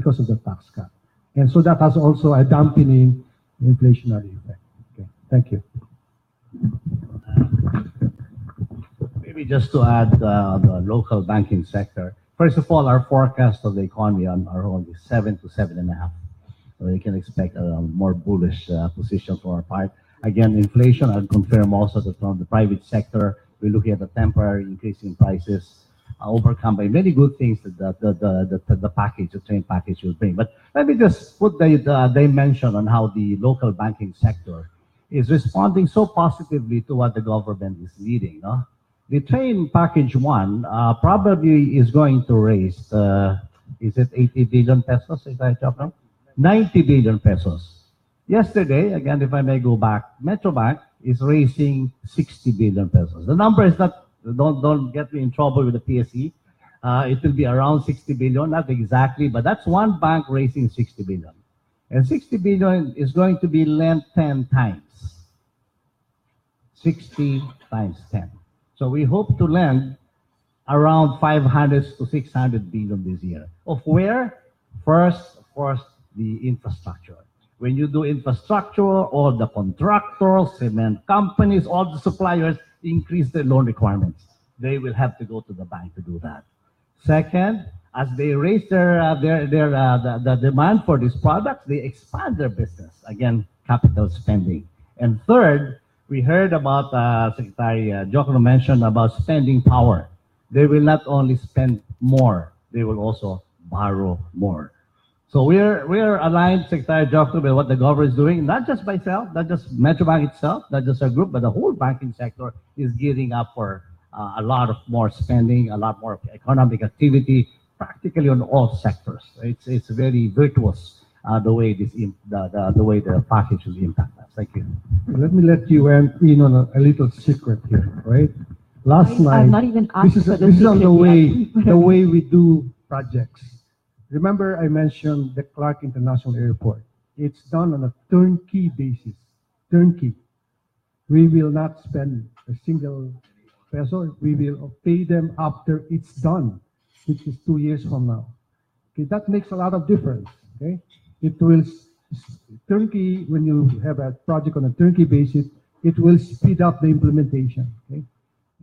because of the tax cut. And so that has also a dampening inflationary effect. Okay, thank you. Maybe just to add the local banking sector. First of all, our forecast of the economy on our own is 7 to 7.5. So you can expect a more bullish position for our part. Again, inflation, I'll confirm also that from the private sector, we're looking at a temporary increase in prices overcome by many good things that the package, the train package will bring. But let me just put the dimension on how the local banking sector is responding so positively to what the government is leading. No? The train package 1 probably is going to raise, is it 80 billion pesos? Is that right? 90 billion pesos. Yesterday, again, if I may go back, Metrobank is raising 60 billion pesos. The number is not, don't get me in trouble with the PSE. It will be around 60 billion, not exactly, but that's one bank raising 60 billion. And 60 billion is going to be lent 10 times. 60 times 10. So we hope to lend around 500 to 600 billion this year. Of where? First, of course, the infrastructure. When you do infrastructure, all the contractors, cement companies, all the suppliers increase their loan requirements. They will have to go to the bank to do that. Second, as they raise the demand for these products, they expand their business. Again, capital spending. And third, we heard about Secretary Diokno mentioned about spending power. They will not only spend more, they will also borrow more. So we're aligned, Secretary Diokno, with what the government is doing, not just by itself, not just Metrobank itself, not just our group, but the whole banking sector is gearing up for a lot of more spending, a lot more economic activity, practically on all sectors. It's very virtuous the way the package will impact us. Thank you. Let me let you in on a little secret here, right? Last night, I've not even asked this is on the way we do projects. Remember, I mentioned the Clark International Airport. It's done on a turnkey basis. Turnkey. We will not spend a single peso. We will pay them after it's done, which is 2 years from now. Okay, that makes a lot of difference. Okay, it will turnkey when you have a project on a turnkey basis. It will speed up the implementation. Okay,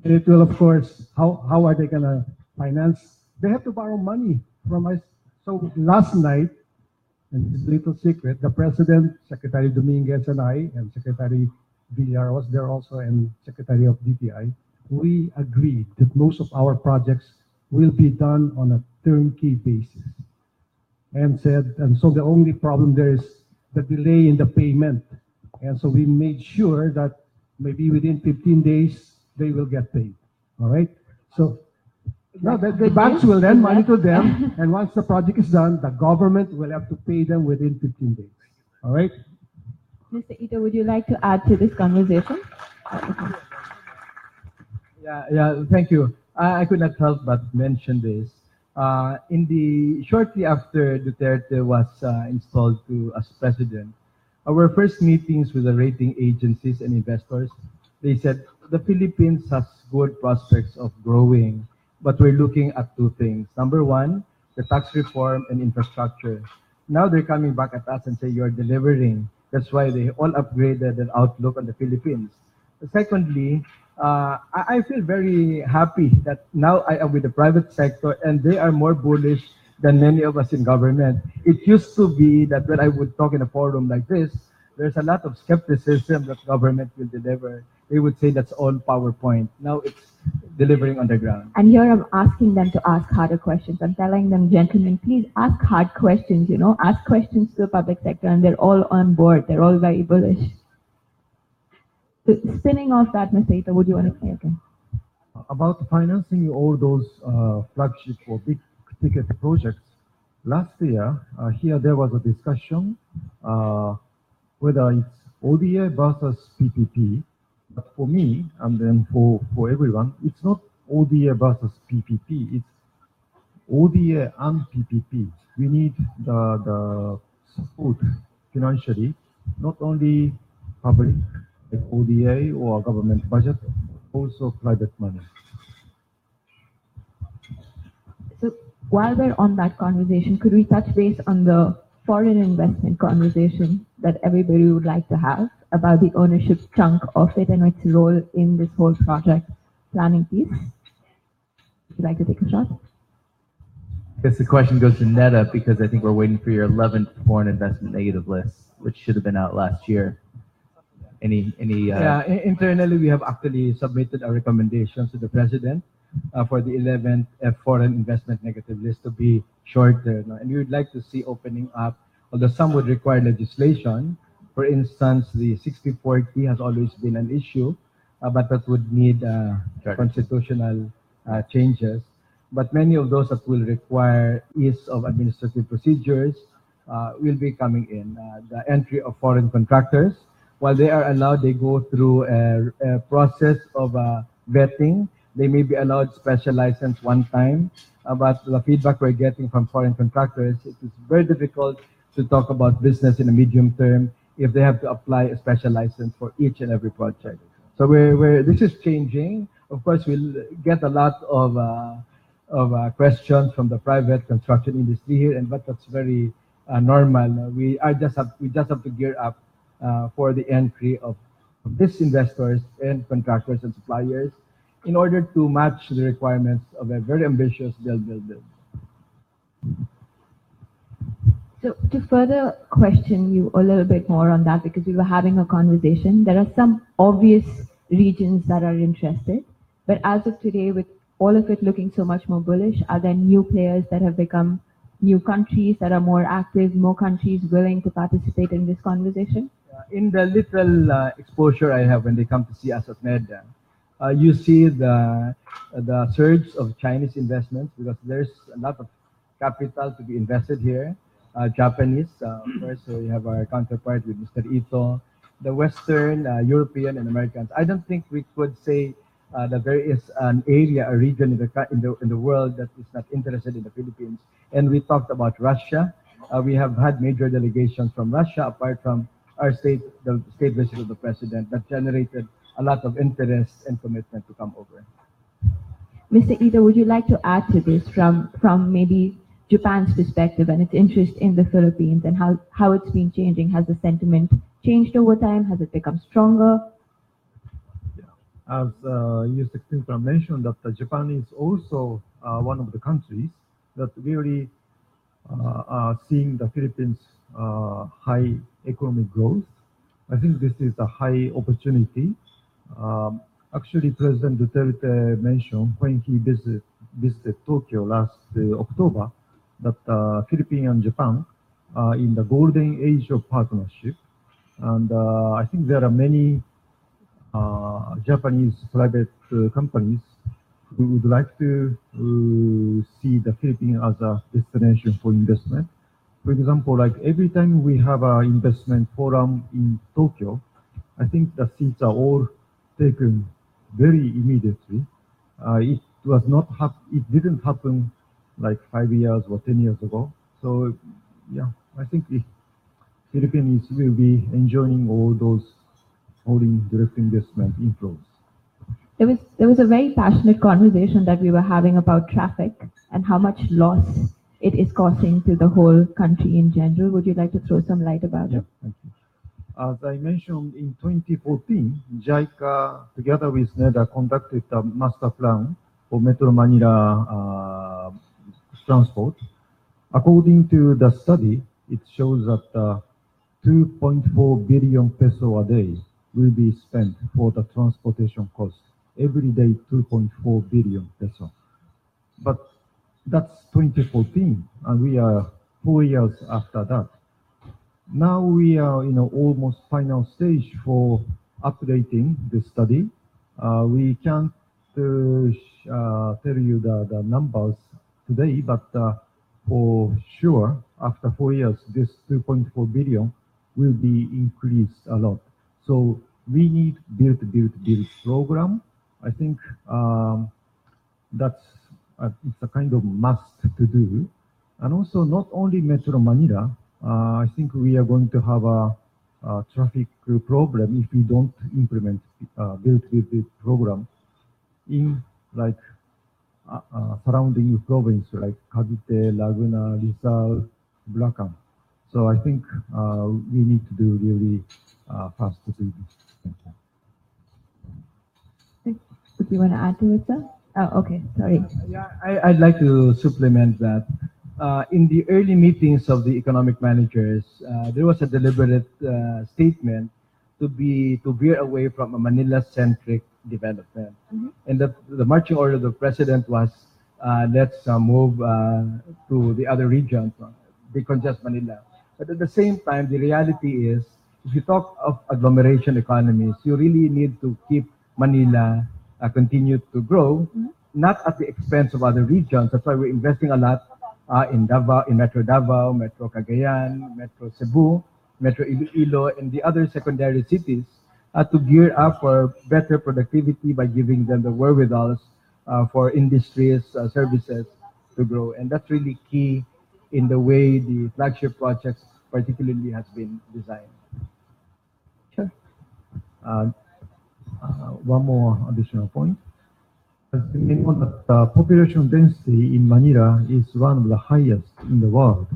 and it will, of course, how are they gonna finance? They have to borrow money from us. So last night, and this little secret, the President, Secretary Dominguez, and I, and Secretary Villar was there also, and Secretary of DTI, we agreed that most of our projects will be done on a turnkey basis. And so the only problem there is the delay in the payment. And so we made sure that maybe within 15 days, they will get paid. All right? So no, the banks will lend money to them, and once the project is done, the government will have to pay them within 15 days. All right? Mr. Ito, would you like to add to this conversation? Yeah, thank you. I could not help but mention this. Shortly after Duterte was installed as president, our first meetings with the rating agencies and investors, they said the Philippines has good prospects of growing, but we're looking at two things. Number one, the tax reform and infrastructure. Now they're coming back at us and say you're delivering. That's why they all upgraded their outlook on the Philippines. Secondly, I feel very happy that now I am with the private sector and they are more bullish than many of us in government. It used to be that when I would talk in a forum like this, there's a lot of skepticism that government will deliver. They would say that's all PowerPoint. Now it's delivering on the ground. And here I'm asking them to ask harder questions. I'm telling them, gentlemen, please ask hard questions, ask questions to the public sector, and they're all on board. They're all very bullish. So spinning off that, Mr. Ito, would you want to say again? About financing all those flagship or big ticket projects, last year, here there was a discussion whether it's ODA versus PPP. But for me, and then for everyone, it's not ODA versus PPP. It's ODA and PPP. We need the support financially, not only public, like ODA or government budget, also private money. So while we're on that conversation, could we touch base on the foreign investment conversation that everybody would like to have about the ownership chunk of it and its role in this whole project planning piece? Would you like to take a shot? I guess the question goes to NEDA because I think we're waiting for your 11th foreign investment negative list, which should have been out last year. Yeah, internally we have actually submitted our recommendations to the president for the 11th foreign investment negative list to be shorter. No? And we would like to see opening up, although some would require legislation. For instance, the 60/40 has always been an issue, but that would need constitutional changes. But many of those that will require ease of administrative procedures will be coming in. The entry of foreign contractors, while they are allowed, they go through a process of vetting. They may be allowed special license one time, but the feedback we're getting from foreign contractors, it is very difficult to talk about business in a medium term if they have to apply a special license for each and every project. So this is changing. Of course, we'll get a lot of questions from the private construction industry here, but that's very normal. We just have to gear up for the entry of these investors and contractors and suppliers in order to match the requirements of a very ambitious build. So to further question you a little bit more on that, because we were having a conversation, there are some obvious regions that are interested, but as of today, with all of it looking so much more bullish, are there new players that have become new countries that are more active, more countries willing to participate in this conversation? In the little exposure I have when they come to see us at NEDA, you see the surge of Chinese investments because there's a lot of capital to be invested here. Japanese, of course, so we have our counterpart with Mr. Ito, the Western, European, and Americans. I don't think we could say that there is an area, a region in the world that is not interested in the Philippines. And we talked about Russia. We have had major delegations from Russia, apart from the state visit of the president, that generated a lot of interest and commitment to come over. Mr. Ito, would you like to add to this from maybe Japan's perspective and its interest in the Philippines and how it's been changing? Has the sentiment changed over time? Has it become stronger? As Mr. Tungpalan mentioned, that Japan is also one of the countries that really are seeing the Philippines' high economic growth. I think this is a high opportunity. Actually, President Duterte mentioned when he visited Tokyo last October that Philippines and Japan are in the golden age of partnership. And I think there are many Japanese private companies who would like to see the Philippines as a destination for investment. For example, like every time we have an investment forum in Tokyo, I think the seats are all taken very immediately. It didn't happen like 5 years or 10 years ago. So yeah, I think the Philippines will be enjoying all those foreign direct investment inflows. There was a very passionate conversation that we were having about traffic and how much loss it is causing to the whole country in general. Would you like to throw some light about it? Thank you. As I mentioned, in 2014, JICA, together with NEDA, conducted a master plan for Metro Manila transport. According to the study, it shows that 2.4 billion peso a day will be spent for the transportation cost. Every day, 2.4 billion peso. But that's 2014, and we are 4 years after that. Now we are in an almost final stage for updating the study. We can't tell you the numbers today, but for sure, after 4 years, this 2.4 billion will be increased a lot. So we need build program. I think that's it's a kind of must to do. And also not only Metro Manila, I think we are going to have a traffic problem if we don't implement build program in like surrounding province like Cavite, Laguna, Rizal, Bulacan. So I think we need to do really fast to do this. Thank you. Do you want to add to it, sir? Oh, okay. Sorry. Yeah, I'd like to supplement that. In the early meetings of the economic managers, there was a deliberate statement to veer away from a Manila-centric development. And the marching order of the president was, let's move to the other regions, decongest Manila. But at the same time, the reality is, if you talk of agglomeration economies, you really need to keep Manila continue to grow, not at the expense of other regions. That's why we're investing a lot in Davao, in Metro Davao, Metro Cagayan, Metro Cebu, Metro Iloilo, and the other secondary cities to gear up for better productivity by giving them the wherewithals for industries, services to grow. And that's really key in the way the flagship projects particularly has been designed. Sure. One more additional point. As we know that the population density in Manila is one of the highest in the world.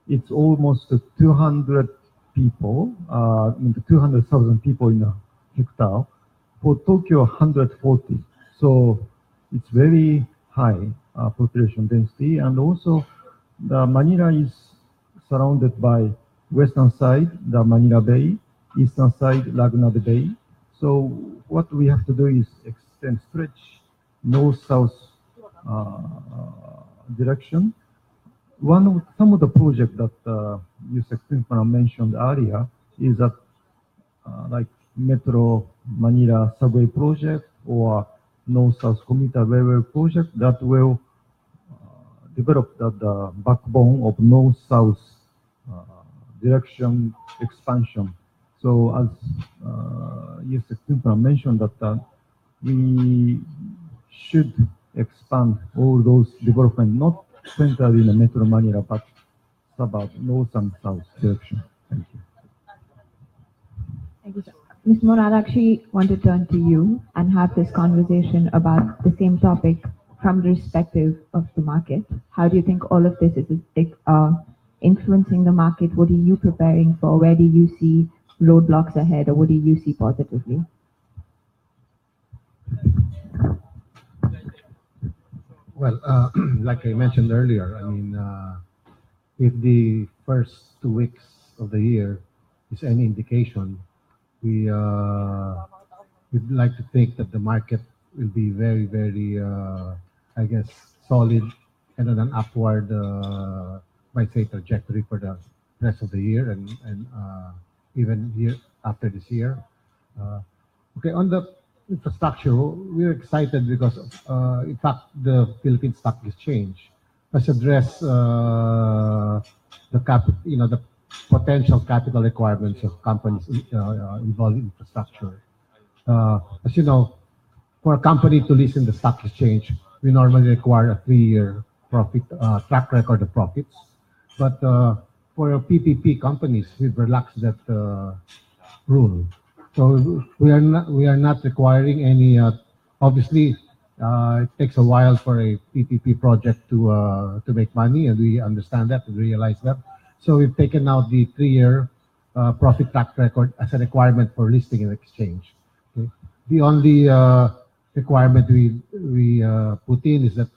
It's almost 200 people, 200,000 people in a hectare. For Tokyo, 140. So it's very high population density, and also the Manila is surrounded by western side, the Manila Bay, eastern side, Laguna Bay. So what we have to do is extend, stretch north-south direction. Some of the projects that Yusek Tungpalan mentioned earlier is that like Metro Manila subway project or north-south commuter railway project that will develop the backbone of north-south direction expansion. So as Yusek Tungpalan mentioned that we should expand all those development, not centered in the Metro Manila, but suburb, north and south direction. Thank you. Thank you, sir. Ms. Moran, I actually want to turn to you and have this conversation about the same topic from the perspective of the market. How do you think all of this is influencing the market? What are you preparing for? Where do you see roadblocks ahead, or what do you see positively? Well, like I mentioned earlier, I mean, if the first 2 weeks of the year is any indication, we'd like to think that the market will be very, very, I guess, solid and on an upward, might say, trajectory for the rest of the year and even year after this year. Okay, on the infrastructure, we're excited because, in fact, the Philippine Stock Exchange has addressed the potential capital requirements of companies involved in infrastructure. As you know, for a company to list in the stock exchange, we normally require a 3-year profit track record of profits. But for PPP companies, we've relaxed that rule. So we are not requiring any. Obviously, it takes a while for a PPP project to make money, and we understand that and realize that. So we've taken out the 3-year profit track record as a requirement for listing in exchange. Okay? The only requirement we put in is that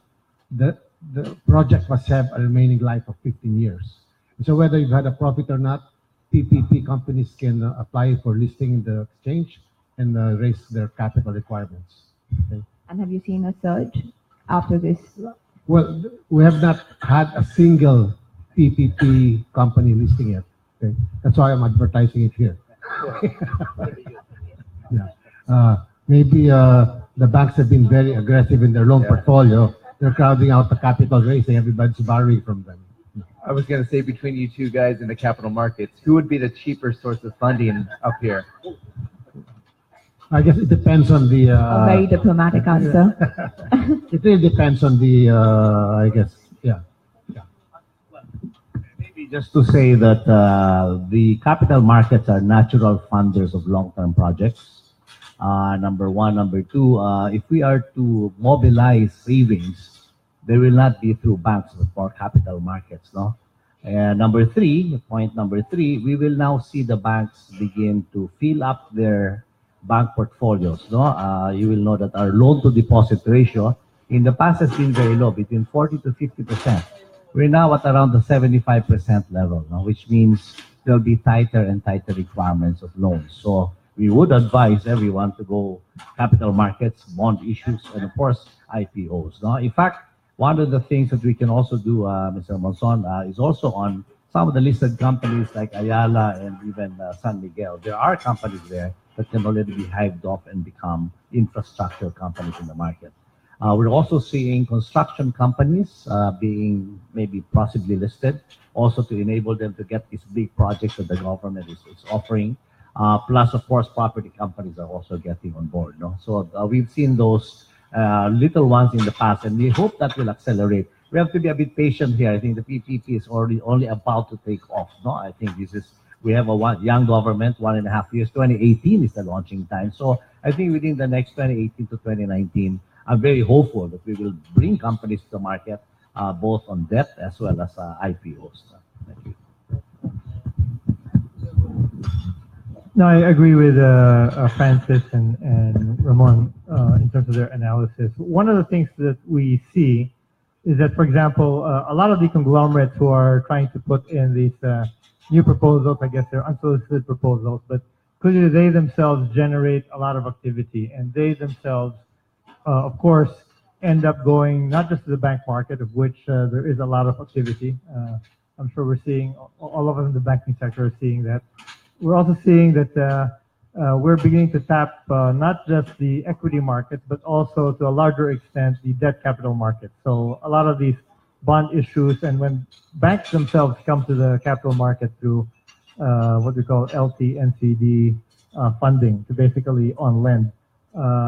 the project must have a remaining life of 15 years. So whether you've had a profit or not, PPP companies can apply for listing in the exchange and raise their capital requirements. Okay? And have you seen a surge after this? Well, we have not had a single PPP company listing yet. Okay? That's why I'm advertising it here. Yeah. Maybe the banks have been very aggressive in their loan portfolio. They're crowding out the capital raising. Everybody's borrowing from them. I was going to say, between you two guys in the capital markets, who would be the cheaper source of funding up here? I guess it depends on the... a very diplomatic answer. It really depends on the, I guess, yeah. Maybe just to say that the capital markets are natural funders of long-term projects. Number one. Number two, if we are to mobilize savings, they will not be through banks but more capital markets, no? And number three, point number three, we will now see the banks begin to fill up their bank portfolios, no? You will know that our loan to deposit ratio in the past has been very low, between 40 to 50%. We're now at around the 75% level, no? Which means there'll be tighter and tighter requirements of loans. So we would advise everyone to go capital markets, bond issues, and of course, IPOs, no? In fact, one of the things that we can also do, Mr. Monzon, is also on some of the listed companies like Ayala and even San Miguel. There are companies there that can already be hived off and become infrastructure companies in the market. We're also seeing construction companies being maybe possibly listed, also to enable them to get these big projects that the government is offering. Plus, of course, property companies are also getting on board. No? So we've seen those little ones in the past, and we hope that will accelerate. We have to be a bit patient here. I think the PPP is already only about to take off. No, I think we have a young government, 1.5 years. 2018 is the launching time. So I think within the next 2018 to 2019, I'm very hopeful that we will bring companies to the market, both on debt as well as IPOs. Thank you. No, I agree with Francis and Ramon in terms of their analysis. One of the things that we see is that, for example, a lot of the conglomerates who are trying to put in these new proposals, I guess they're unsolicited proposals, but clearly they themselves generate a lot of activity, and they themselves, of course, end up going not just to the bank market, of which there is a lot of activity. I'm sure we're seeing, all of us in the banking sector are seeing that. We're also seeing that we're beginning to tap not just the equity markets, but also to a larger extent the debt capital markets. So a lot of these bond issues, and when banks themselves come to the capital market through what we call LT NCD funding to basically on lend,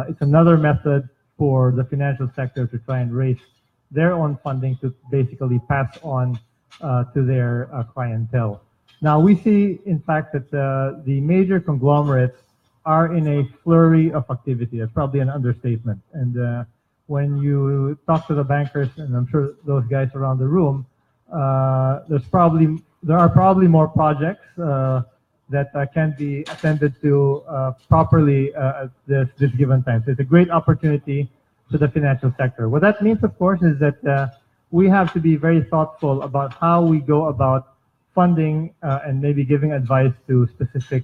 it's another method for the financial sector to try and raise their own funding to basically pass on to their clientele. Now, we see, in fact, that the major conglomerates are in a flurry of activity. That's probably an understatement. And when you talk to the bankers, and I'm sure those guys around the room, there are probably more projects that can be attended to properly at this given time. So it's a great opportunity to the financial sector. What that means, of course, is that we have to be very thoughtful about how we go about funding and maybe giving advice to specific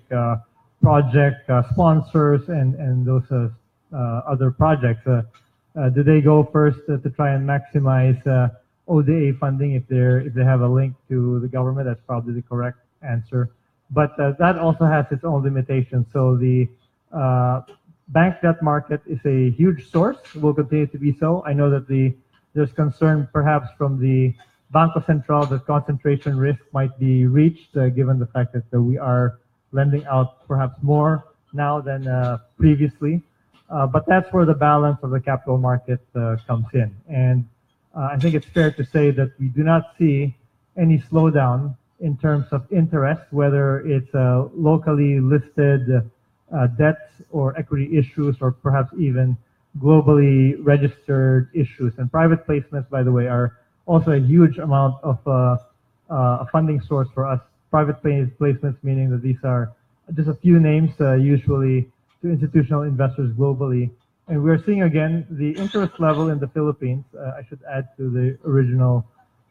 project sponsors and those other projects. Do they go first to try and maximize ODA funding if they have a link to the government? That's probably the correct answer. But that also has its own limitations. So the bank debt market is a huge source, will continue to be so. I know that there's concern perhaps from the Banco Central that concentration risk might be reached, given the fact that we are lending out perhaps more now than previously. But that's where the balance of the capital market comes in. And I think it's fair to say that we do not see any slowdown in terms of interest, whether it's locally listed debts or equity issues, or perhaps even globally registered issues. And private placements, by the way, are also a huge amount of a funding source for us. Private placements, meaning that these are just a few names, usually to institutional investors globally. And we're seeing, again, the interest level in the Philippines. I should add to the original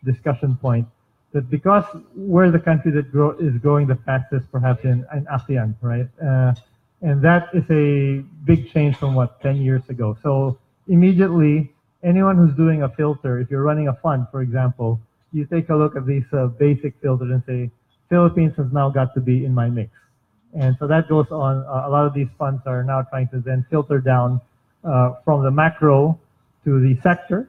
discussion point that because we're the country that is growing the fastest, perhaps in ASEAN, right? And that is a big change from 10 years ago. So immediately, anyone who's doing a filter, if you're running a fund, for example, you take a look at these basic filters and say, Philippines has now got to be in my mix. And so that goes on. A lot of these funds are now trying to then filter down from the macro to the sector,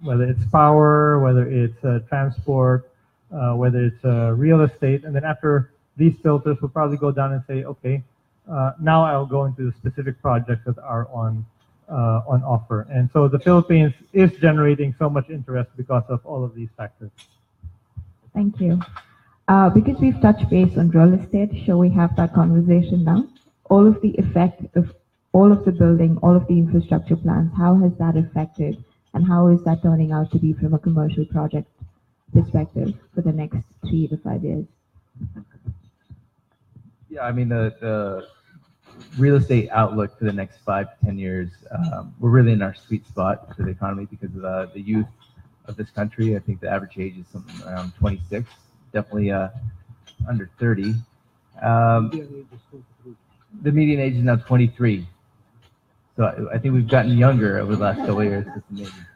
whether it's power, whether it's transport, whether it's real estate. And then after these filters, we'll probably go down and say, okay, now I'll go into the specific projects that are on offer. And so the Philippines is generating so much interest because of all of these factors. Thank you. Because we've touched base on real estate, shall we have that conversation now? all of the effect of all of the building, all of the infrastructure plans, how has that affected and how is that turning out to be from a commercial project perspective for the next 3 to 5 years? Yeah, I mean, the real estate outlook for the next 5 to 10 years, we're really in our sweet spot for the economy because of the youth of this country. I think the average age is something around 26, definitely under 30. The median age is now 23. So I think we've gotten younger over the last couple of years. It's amazing.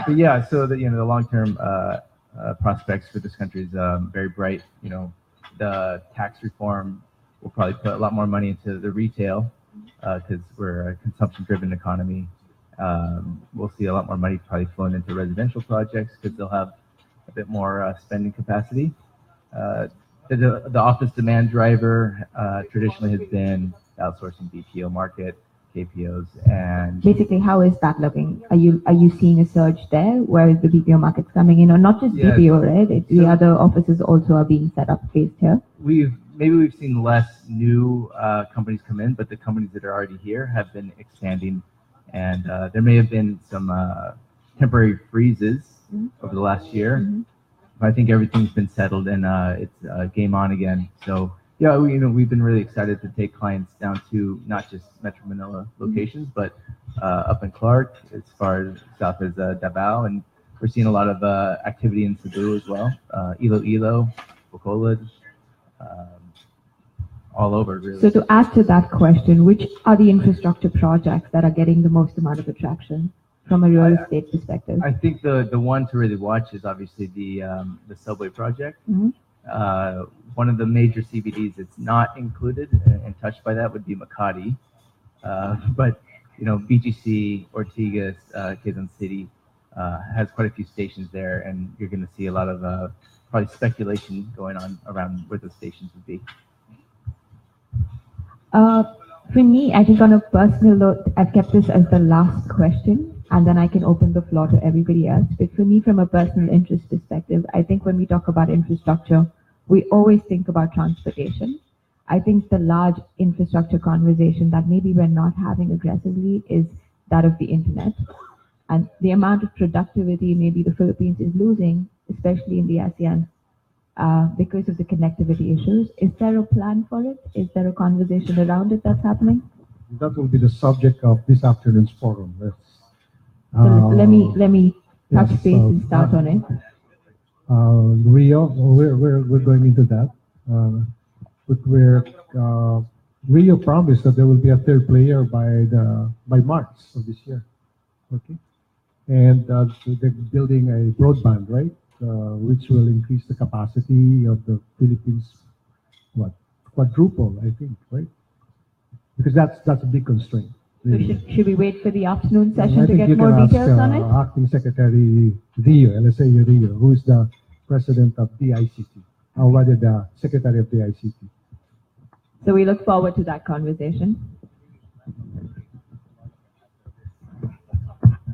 But yeah, so the long-term prospects for this country is very bright. The tax reform will probably put a lot more money into the retail because we're a consumption-driven economy. We'll see a lot more money probably flowing into residential projects because they'll have a bit more spending capacity. The office demand driver traditionally has been outsourcing BPO market, KPOs, and basically, how is that looking? Are you seeing a surge there? Where is the BPO markets coming in, or not just BPO, right? The other offices also are being set up based here. We've seen less new companies come in, but the companies that are already here have been expanding, and there may have been some temporary freezes over the last year. But I think everything's been settled and it's game on again. So yeah, we've been really excited to take clients down to not just Metro Manila locations, but up in Clark, as far as south as Davao, and we're seeing a lot of activity in Cebu as well, Iloilo, Bacolod, all over really. So to add to that question, which are the infrastructure projects that are getting the most amount of attraction from a real estate perspective? I think the one to really watch is obviously the subway project. One of the major CBDs that's not included and touched by that would be Makati. But BGC, Ortigas, Quezon City has quite a few stations there, and you're going to see a lot of probably speculation going on around where those stations would be. For me, I think on a personal note, I've kept this as the last question, and then I can open the floor to everybody else. But for me, from a personal interest perspective, I think when we talk about infrastructure, we always think about transportation. I think the large infrastructure conversation that maybe we're not having aggressively is that of the internet. And the amount of productivity maybe the Philippines is losing, especially in the ASEAN, because of the connectivity issues. Is there a plan for it? Is there a conversation around it that's happening? That will be the subject of this afternoon's forum. So let me touch base and start on it. Rio, we're going into that. But Rio promised that there will be a third player by March of this year. Okay, and so they're building a broadband, right? Which will increase the capacity of the Philippines, quadruple, I think, right? Because that's a big constraint. Really. So should we wait for the afternoon session to get more details on it? Acting Secretary Rio, LSA Rio, who is the president of DICT, or rather the secretary of DICT. So we look forward to that conversation.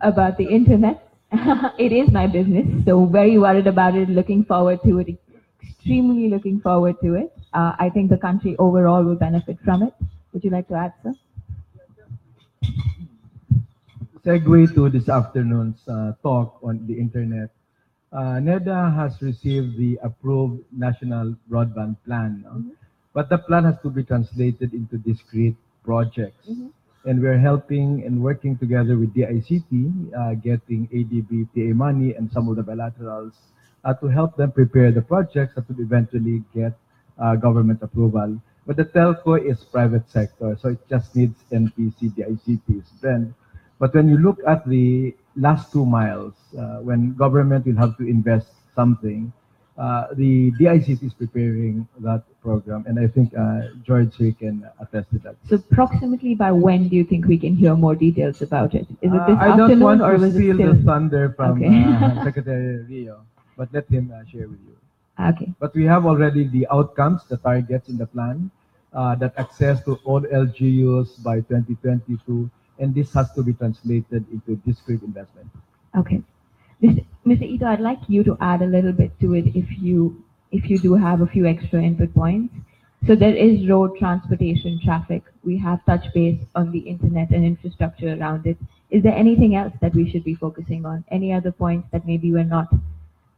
About the internet. It is my business, so very worried about it, looking forward to it, extremely looking forward to it. I think the country overall will benefit from it. Would you like to add, sir? Segue to this afternoon's talk on the internet. NEDA has received the approved national broadband plan, but the plan has to be translated into discrete projects. And we're helping and working together with DICT, getting ADB, PA money, and some of the bilaterals to help them prepare the projects that will eventually get government approval. But the telco is private sector, so it just needs NPC, DICT's blend. But when you look at the last 2 miles, when government will have to invest something, the DICT is preparing that program, and I think George here can attest to that. So approximately by when do you think we can hear more details about it? Is it this I don't afternoon want or to was it steal still? the thunder from Okay. Secretary Rio, but let him share with you. Okay. But we have already the outcomes, the targets in the plan, that access to all LGUs by 2022, and this has to be translated into discrete investment. Okay. Mr. Ito, I'd like you to add a little bit to it if you do have a few extra input points. So there is road transportation traffic. We have touch base on the internet and infrastructure around it. Is there anything else that we should be focusing on? Any other points that maybe we're not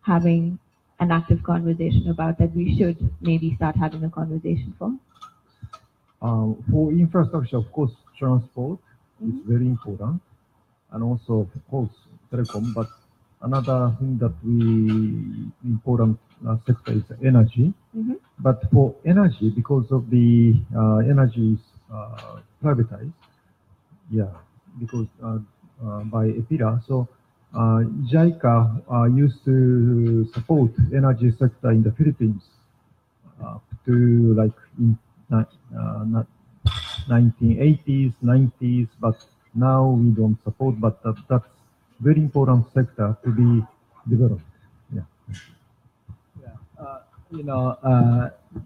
having an active conversation about that we should maybe start having a conversation for? For infrastructure, of course, transport is very important, and also, of course, telecom. But another thing that we important sector is energy. But for energy, because of the energy is privatized, because by EPIRA, so JICA used to support energy sector in the Philippines to like in not 1980s, 90s, but now we don't support. But that's very important sector to be developed.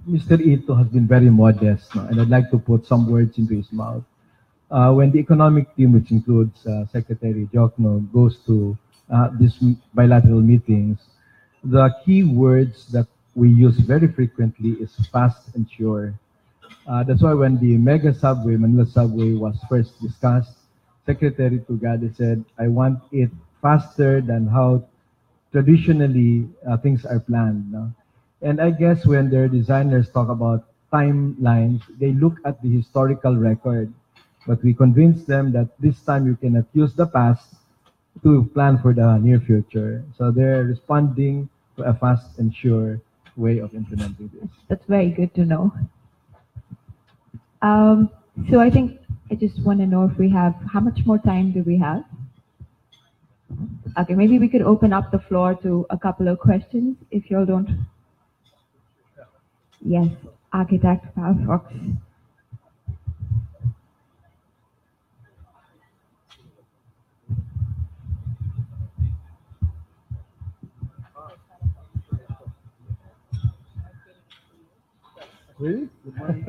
Mr. Ito has been very modest, no? And I'd like to put some words into his mouth. When the economic team, which includes Secretary Diokno, goes to these bilateral meetings, the key words that we use very frequently is fast and sure. That's why when the mega subway, Manila subway, was first discussed, Secretary Tugade said, I want it faster than how traditionally things are planned. No? And I guess when their designers talk about timelines, they look at the historical record. But we convinced them that this time you cannot use the past to plan for the near future. So they're responding to a fast and sure way of implementing this. That's very good to know. So I think I just want to know if we have, how much more time do we have? Okay, maybe we could open up the floor to a couple of questions if you all don't. Yes, Architect Fox. Really? Good morning.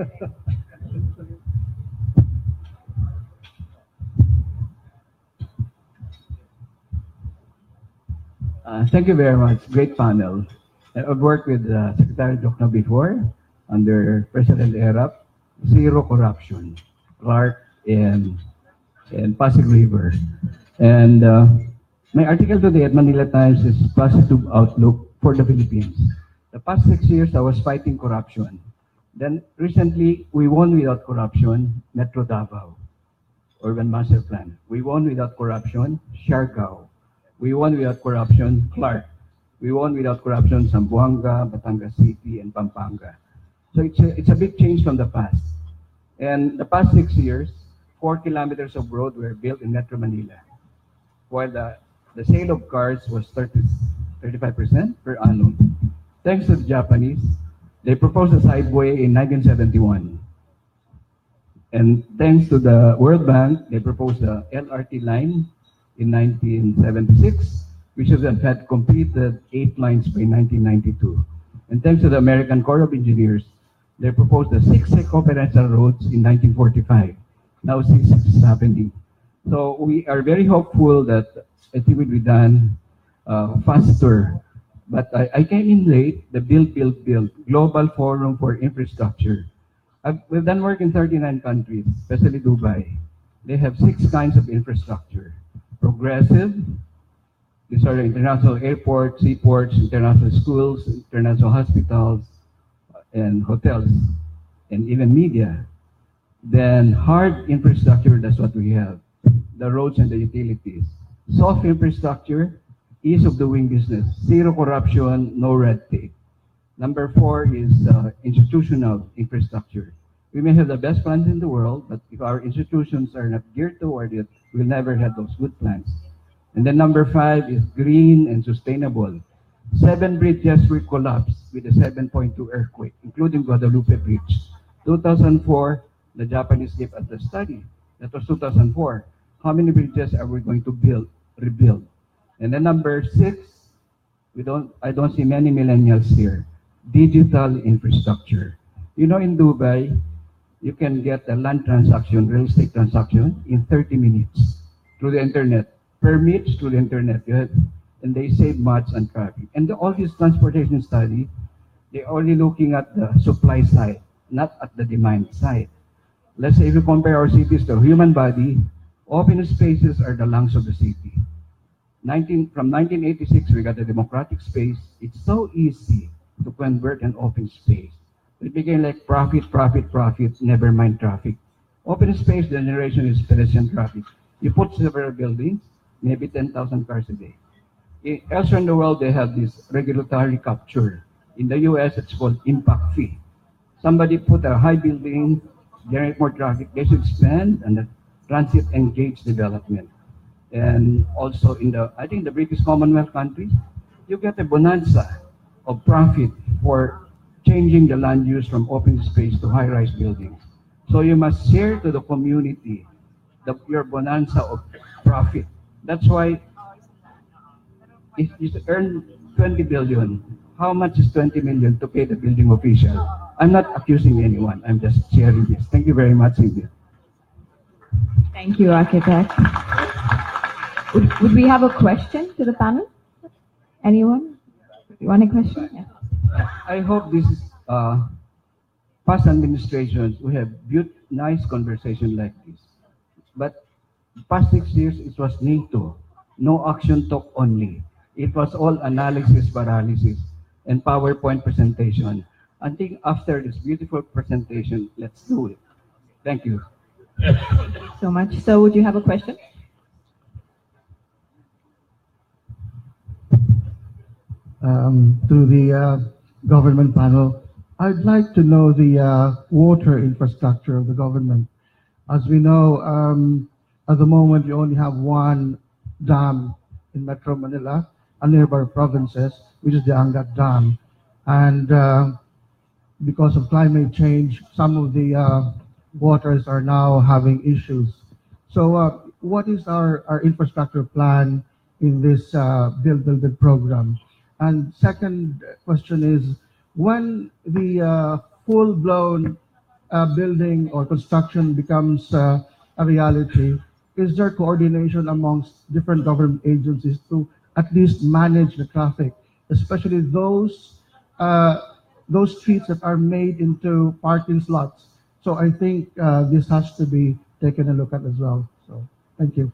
Thank you very much. Great panel. I've worked with Secretary Diokno before under President Erap. Zero corruption, Clark and Pasig River. And my article today at Manila Times is positive outlook for the Philippines. The past 6 years, I was fighting corruption. Then recently, we won without corruption, Metro Davao, Urban Master Plan. We won without corruption, Siargao. We won without corruption, Clark. We won without corruption, Zamboanga, Batangas City, and Pampanga. So it's a big change from the past. And the past 6 years, 4 kilometers of road were built in Metro Manila, while the sale of cars was 35% per annum. Thanks to the Japanese, they proposed a sideway in 1971. And thanks to the World Bank, they proposed the LRT line in 1976, which had completed 8 lines by 1992. And thanks to the American Corps of Engineers, they proposed the 6 circumferential roads in 1945. Now 6 is happening. So we are very hopeful that it will be done faster. But I came in late, the Build, Global Forum for Infrastructure. We've done work in 39 countries, especially Dubai. They have 6 kinds of infrastructure. Progressive, these are the international airports, seaports, international schools, international hospitals, and hotels, and even media. Then hard infrastructure, that's what we have, the roads and the utilities. Soft infrastructure, ease of doing business, zero corruption, no red tape. Number 4 is institutional infrastructure. We may have the best plans in the world, but if our institutions are not geared toward it, we'll never have those good plans. And then number 5 is green and sustainable. 7 bridges were collapsed with a 7.2 earthquake, including Guadalupe Bridge. 2004, the Japanese gave us the study. That was 2004. How many bridges are we going to rebuild? And then number 6, I don't see many millennials here. Digital infrastructure. You know, in Dubai, you can get a land transaction, real estate transaction, in 30 minutes through the internet. Permits through the internet, and they save much on traffic. And all this transportation study, they're only looking at the supply side. not at the demand side. Let's say if you compare our cities to a human body, open spaces are the lungs of the city. From 1986, we got the democratic space. It's so easy to convert an open space. It became like profit, profit, profit, never mind traffic. Open space generation is pedestrian traffic. You put several buildings, maybe 10,000 cars a day. Elsewhere in the world, they have this regulatory capture. In the US, it's called impact fee. Somebody put a high building, generate more traffic, they should spend, and the transit engage development. And also in I think the British Commonwealth countries, you get a bonanza of profit for changing the land use from open space to high-rise buildings. So you must share to the community your bonanza of profit. That's why if you earn 20 billion, how much is 20 million to pay the building official? I'm not accusing anyone. I'm just sharing this. Thank you very much, Cynthia. Thank you, Architect. Would we have a question to the panel? Anyone? You want a question? Yeah. I hope this is past administrations we have built nice conversation like this. But past 6 years it was NITO, no action talk only. It was all analysis paralysis and PowerPoint presentation. I think after this beautiful presentation, let's do it. Thank you. Thank you so much. So would you have a question? To the government panel, I'd like to know the water infrastructure of the government. As we know, at the moment, you only have one dam in Metro Manila and nearby provinces, which is the Angat Dam. And because of climate change, some of the waters are now having issues. So what is our infrastructure plan in this build program? And second question is, when the full-blown building or construction becomes a reality, is there coordination amongst different government agencies to at least manage the traffic, especially those streets that are made into parking slots? So I think this has to be taken a look at as well. So thank you.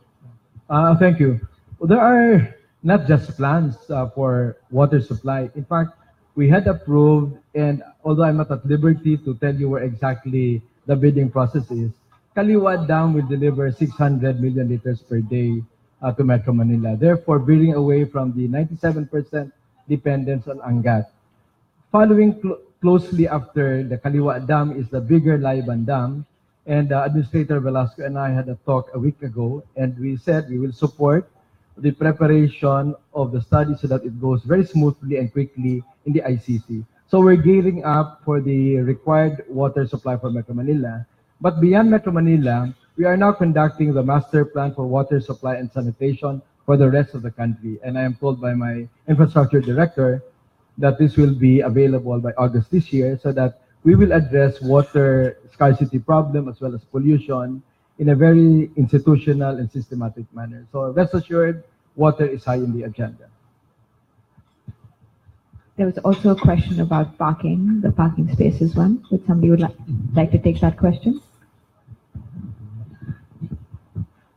Thank you. Well, there are not just plans for water supply. In fact, we had approved, and although I'm not at liberty to tell you where exactly the bidding process is, Kaliwa Dam will deliver 600 million liters per day to Metro Manila, therefore veering away from the 97% dependence on Angat. Following closely after the Kaliwa Dam is the bigger Laiban Dam, and Administrator Velasco and I had a talk a week ago, and we said we will support the preparation of the study so that it goes very smoothly and quickly in the ICC. So we're gearing up for the required water supply for Metro Manila. But beyond Metro Manila, we are now conducting the master plan for water supply and sanitation for the rest of the country. And I am told by my infrastructure director that this will be available by August this year, so that we will address water scarcity problem as well as pollution in a very institutional and systematic manner. So rest assured, water is high in the agenda. There was also a question about parking, the parking spaces one. Would somebody like to take that question?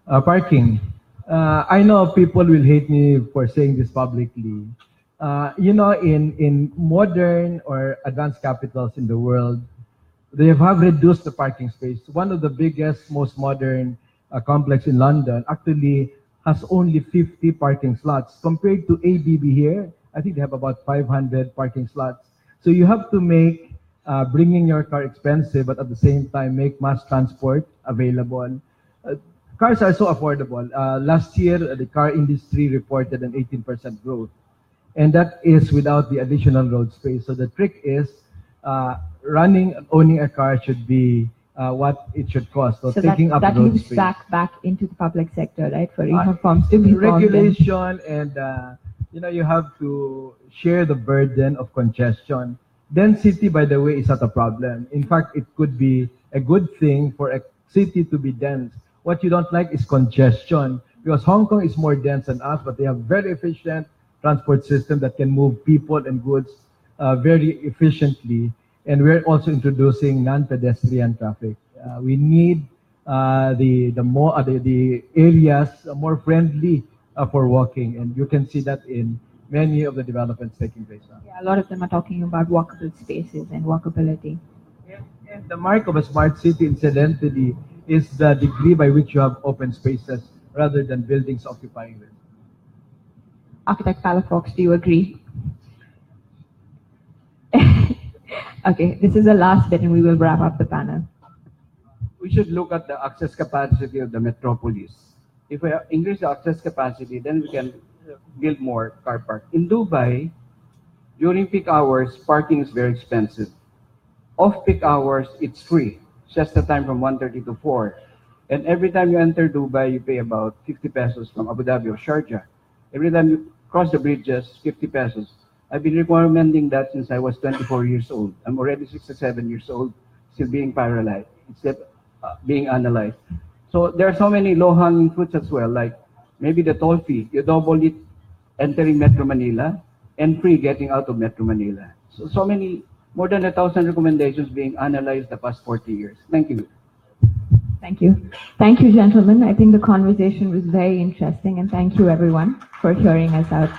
Parking. I know people will hate me for saying this publicly. You know, in modern or advanced capitals in the world, they have reduced the parking space. One of the biggest, most modern complex in London actually has only 50 parking slots. Compared to ABB here, I think they have about 500 parking slots. So you have to make bringing your car expensive, but at the same time make mass transport available. Cars are so affordable. Last year, the car industry reported an 18% growth. And that is without the additional road space. So the trick is owning a car should be what it should cost. So taking up that road moves space. back into the public sector, right? For reforms to be regulation and you know, you have to share the burden of congestion. Density, by the way, is not a problem. In fact, it could be a good thing for a city to be dense. What you don't like is congestion, because Hong Kong is more dense than us, but they have very efficient transport system that can move people and goods very efficiently. And we're also introducing non-pedestrian traffic. We need the areas more friendly for walking, and you can see that in many of the developments taking place now. Yeah, a lot of them are talking about walkable spaces and walkability. And the mark of a smart city, incidentally, is the degree by which you have open spaces rather than buildings occupying them. Architect Palafox, do you agree? Okay, this is the last bit and we will wrap up the panel. We should look at the access capacity of the metropolis. If we increase the access capacity, then we can build more car park. In Dubai, during peak hours, parking is very expensive. Off-peak hours, it's free. It's just the time from 1:30 to 4. And every time you enter Dubai, you pay about 50 pesos from Abu Dhabi or Sharjah. Every time you cross the bridges, 50 pesos. I've been recommending that since I was 24 years old. I'm already 67 years old, still being paralyzed, still being analyzed. So there are so many low-hanging fruits as well, like maybe the toll fee. You double it entering Metro Manila and free getting out of Metro Manila. So many, more than 1,000 recommendations being analyzed the past 40 years. Thank you. Thank you. Thank you, gentlemen. I think the conversation was very interesting, and thank you, everyone, for hearing us out.